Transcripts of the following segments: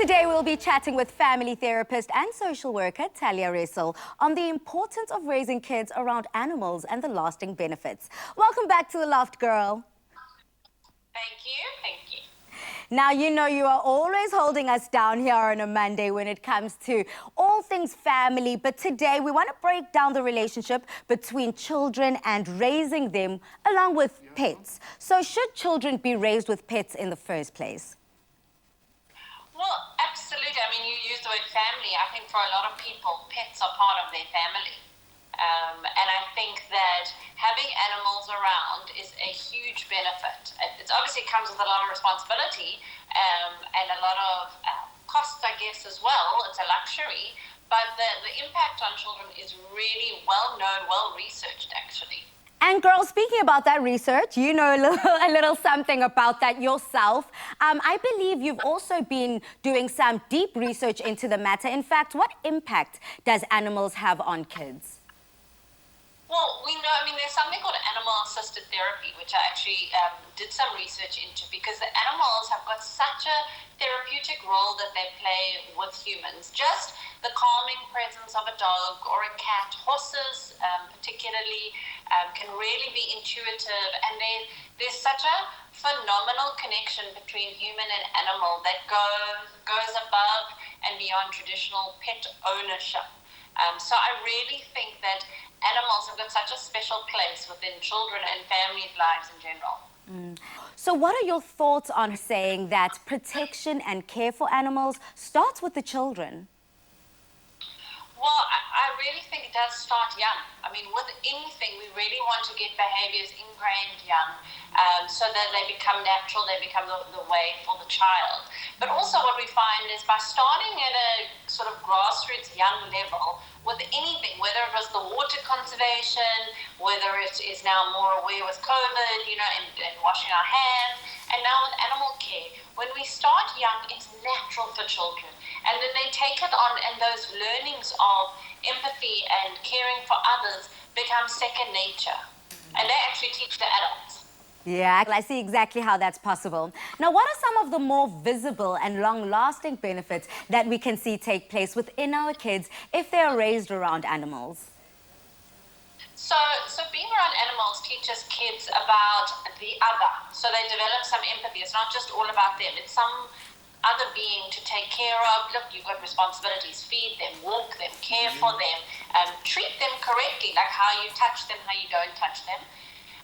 Today we'll be chatting with family therapist and social worker Talya Ressel on the importance of raising kids around animals and the lasting benefits. Welcome back to The Loft, girl. Thank you, thank you. Now, you know you are always holding us down here on a Monday when it comes to all things family, but today we want to break down the relationship between children and raising them along with pets. So should children be raised with pets in the first place? Well, absolutely. I mean, you use the word family. I think for a lot of people, pets are part of their family. And I think that having animals around is a huge benefit. It obviously comes with a lot of responsibility and a lot of costs, I guess, as well. It's a luxury. But the impact on children is really well known, well researched, actually. And girl, speaking about that research, you know a little something about that yourself. I believe you've also been doing some deep research into the matter. In fact, what impact does animals have on kids? Well, we know, I mean, there's something called animal-assisted therapy, which I actually did some research into, because the animals have got such a therapeutic role that they play with humans. Just the calming presence of a dog or a cat, horses particularly, can really be intuitive, and there's such a phenomenal connection between human and animal that goes above and beyond traditional pet ownership. So I really think that animals have got such a special place within children and families' lives in general. So what are your thoughts on saying that protection and care for animals starts with the children? Well, I really think it does start young. I mean, with anything, we really want to get behaviors ingrained young so that they become natural, they become the way for the child. But also what we find is by starting at a sort of grassroots young level with anything, whether it was the water conservation, whether it is now more aware with COVID, you know, and washing our hands, and now with animal care, when we start young, it's natural for children. And then they take it on, and those learnings of empathy and caring for others become second nature. And they actually teach the adults. Yeah, I see exactly how that's possible. Now, what are some of the more visible and long-lasting benefits that we can see take place within our kids if they are raised around animals? So being around animals teaches kids about the other. So they develop some empathy. It's not just all about them. It's some other being to take care of. Look, you've got responsibilities. Feed them, walk them, care for them, treat them correctly, like how you touch them, how you don't touch them.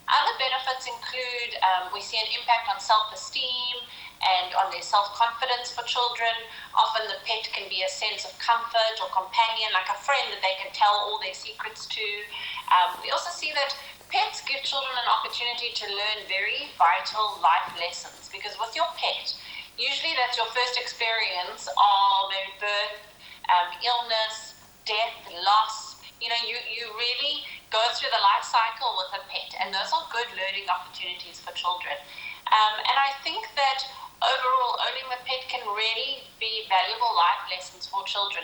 Other benefits include, we see an impact on self-esteem and on their self-confidence for children. Often the pet can be a sense of comfort or companion, like a friend that they can tell all their secrets to. We also see that pets give children an opportunity to learn very vital life lessons, because with your pet, usually that's your first experience of maybe birth, illness, death, loss. You know, you really go through the life cycle with a pet, and those are good learning opportunities for children. And I think that overall, owning the pet can really be valuable life lessons for children.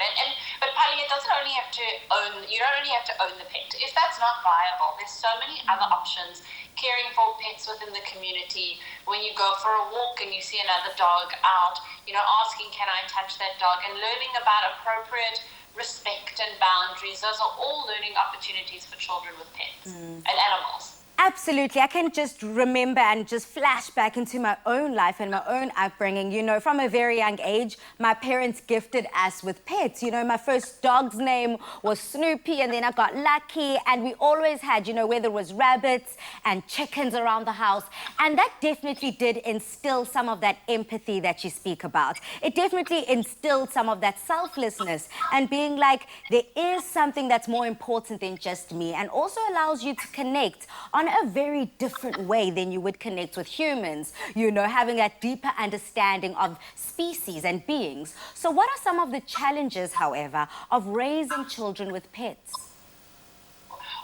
But Pali, it doesn't only have to own, you don't only have to own the pet. If that's not viable, there's so many other options. Caring for pets within the community, when you go for a walk and you see another dog out, you know, asking, can I touch that dog, and learning about appropriate respect and boundaries. Those are all learning opportunities for children with pets and animals. Absolutely. I can just remember and just flash back into my own life and my own upbringing. You know, from a very young age, my parents gifted us with pets. You know, my first dog's name was Snoopy, and then I got lucky, and we always had, you know, whether it was rabbits and chickens around the house. And that definitely did instill some of that empathy that you speak about. It definitely instilled some of that selflessness and being like, there is something that's more important than just me, and also allows you to connect on a very different way than you would connect with humans, you know, having that deeper understanding of species and beings. So what are some of the challenges, however, of raising children with pets?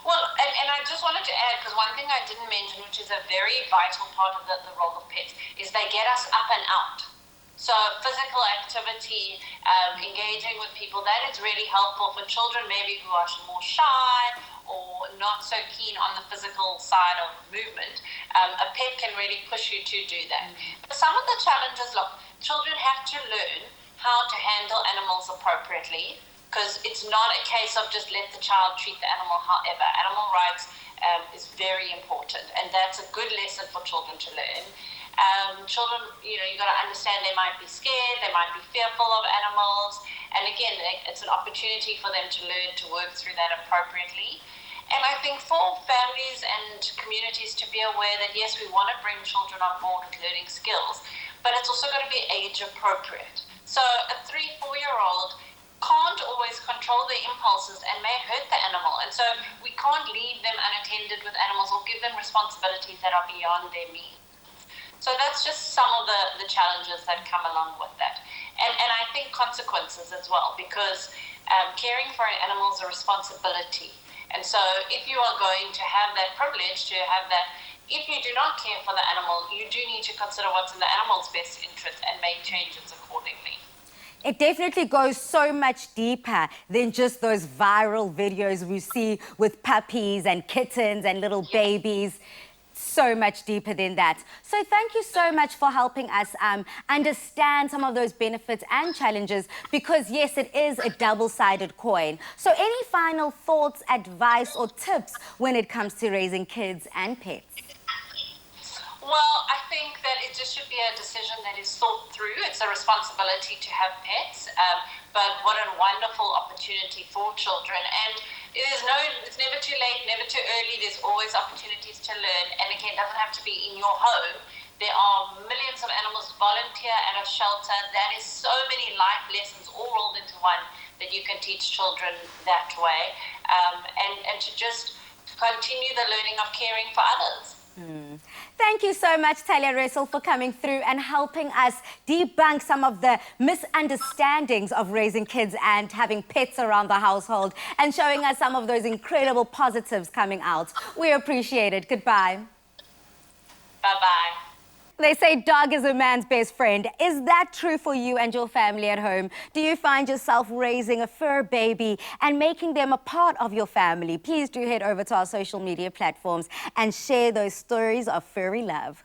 Well, and I just wanted to add, because one thing I didn't mention, which is a very vital part of the role of pets, is they get us up and out. So physical activity, engaging with people, that is really helpful for children maybe who are more shy or not so keen on the physical side of movement. A pet can really push you to do that. But some of the challenges, look, children have to learn how to handle animals appropriately, because it's not a case of just let the child treat the animal however. Animal rights is very important, and that's a good lesson for children to learn. Children, you got to understand they might be scared, they might be fearful of animals, and again, it's an opportunity for them to learn to work through that appropriately. And I think for families and communities to be aware that yes, we want to bring children on board with learning skills, but it's also got to be age appropriate. So a 3-4-year-old can't always control their impulses and may hurt the animal. And so we can't leave them unattended with animals or give them responsibilities that are beyond their means. So that's just some of the challenges that come along with that. And I think consequences as well, because caring for an animal is a responsibility. And so if you are going to have that privilege to have that, if you do not care for the animal, you do need to consider what's in the animal's best interest and make changes accordingly. It definitely goes so much deeper than just those viral videos we see with puppies and kittens and little babies. So much deeper than that. So thank you so much for helping us understand some of those benefits and challenges, because yes, it is a double-sided coin. So any final thoughts, advice or tips when it comes to raising kids and pets? Well, I think that it just should be a decision that is thought through. It's a responsibility to have pets, but what a wonderful opportunity for children. And it's never too late, never too early. There's always opportunities to learn. And again, it doesn't have to be in your home. There are millions of animals volunteer at a shelter. That is so many life lessons all rolled into one that you can teach children that way. And to just continue the learning of caring for others. Thank you so much, Talya Ressel, for coming through and helping us debunk some of the misunderstandings of raising kids and having pets around the household, and showing us some of those incredible positives coming out. We appreciate it. Goodbye. Bye-bye. They say dog is a man's best friend. Is that true for you and your family at home? Do you find yourself raising a fur baby and making them a part of your family? Please do head over to our social media platforms and share those stories of furry love.